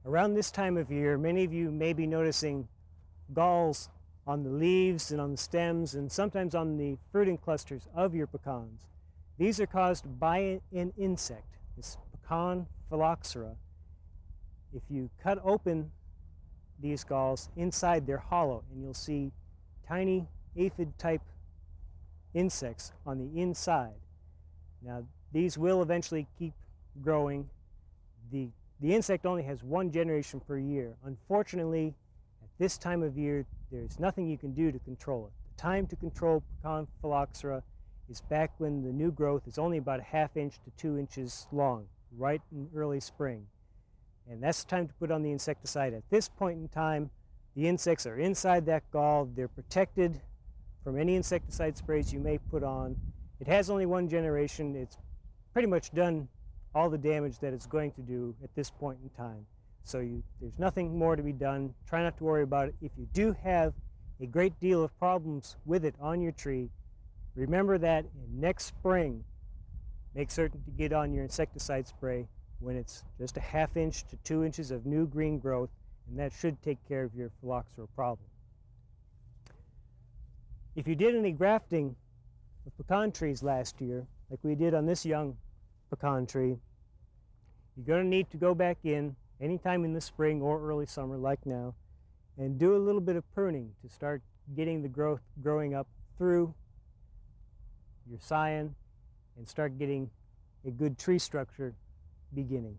Around this time of year, many of you may be noticing galls on the leaves and on the stems and sometimes on the fruiting clusters of your pecans. These are caused by an insect, this pecan phylloxera. If you cut open these galls, inside they're hollow and you'll see tiny aphid type insects on the inside. Now these will eventually keep growing. The insect only has one generation per year. Unfortunately, at this time of year, there's nothing you can do to control it. The time to control pecan phylloxera is back when the new growth is only about a ½ inch to 2 inches long, right in early spring. And that's the time to put on the insecticide. At this point in time, the insects are inside that gall. They're protected from any insecticide sprays you may put on. It has only one generation. It's pretty much done all the damage that it's going to do at this point in time. So there's nothing more to be done. Try not to worry about it. If you do have a great deal of problems with it on your tree, remember that next spring, make certain to get on your insecticide spray when it's just a ½ inch to 2 inches of new green growth, and that should take care of your phylloxera problem. If you did any grafting of pecan trees last year, like we did on this young pecan tree, you're going to need to go back in anytime in the spring or early summer like now and do a little bit of pruning to start getting the growth growing up through your scion and start getting a good tree structure beginning.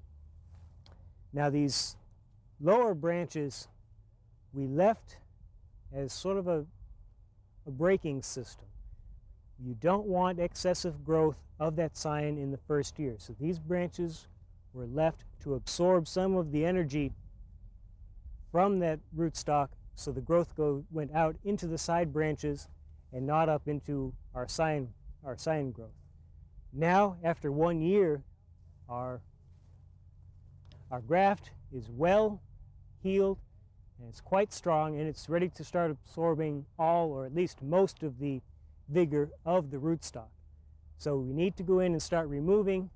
Now these lower branches we left as sort of a braking system. You don't want excessive growth of that scion in the first year. So these branches were left to absorb some of the energy from that rootstock, so the growth went out into the side branches and not up into our scion growth. Now, after 1 year, our graft is well healed and it's quite strong, and it's ready to start absorbing all, or at least most, of the vigor of the rootstock. So we need to go in and start removing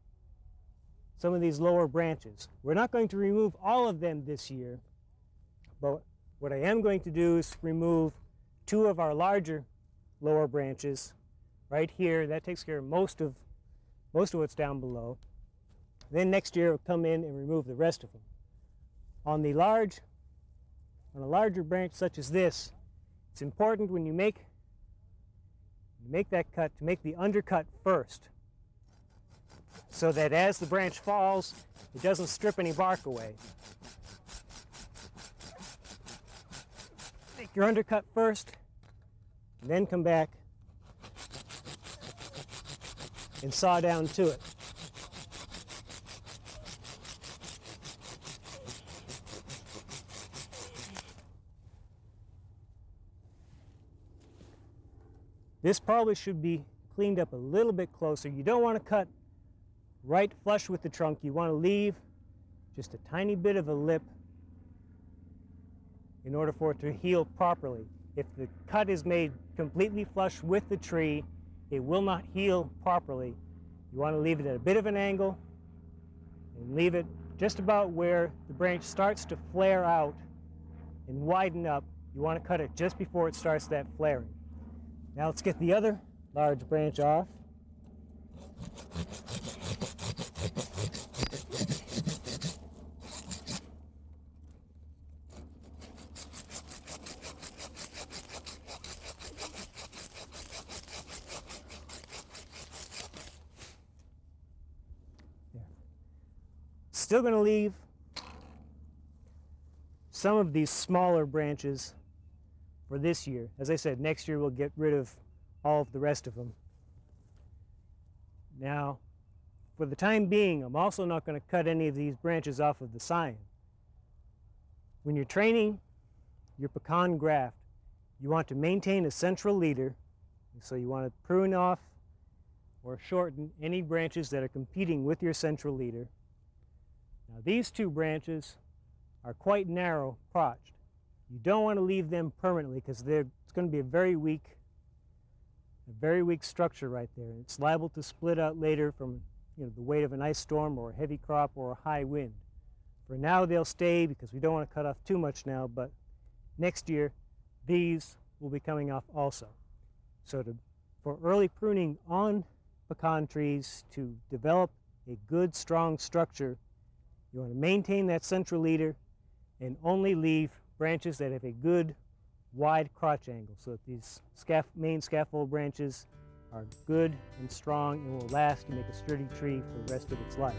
some of these lower branches. We're not going to remove all of them this year, but what I am going to do is remove 2 of our larger lower branches right here. That takes care of most of what's down below. Then next year I'll come in and remove the rest of them. On a larger branch such as this, it's important when you make that cut to make the undercut first, so that as the branch falls, it doesn't strip any bark away. Make your undercut first, and then come back and saw down to it. This probably should be cleaned up a little bit closer. You don't want to cut right flush with the trunk. You want to leave just a tiny bit of a lip in order for it to heal properly. If the cut is made completely flush with the tree, it will not heal properly. You want to leave it at a bit of an angle and leave it just about where the branch starts to flare out and widen up. You want to cut it just before it starts that flaring. Now let's get the other large branch off. There. Still going to leave some of these smaller branches for this year. As I said, next year we'll get rid of all of the rest of them. Now, for the time being, I'm also not going to cut any of these branches off of the scion. When you're training your pecan graft, you want to maintain a central leader, so you want to prune off or shorten any branches that are competing with your central leader. Now these 2 branches are quite narrow crotched. You don't want to leave them permanently because it's going to be a very weak structure right there. It's liable to split out later from the weight of an ice storm or a heavy crop or a high wind. For now they'll stay because we don't want to cut off too much now, but next year these will be coming off also. So for early pruning on pecan trees to develop a good strong structure, you want to maintain that central leader and only leave branches that have a good wide crotch angle so that these main scaffold branches are good and strong and will last and make a sturdy tree for the rest of its life.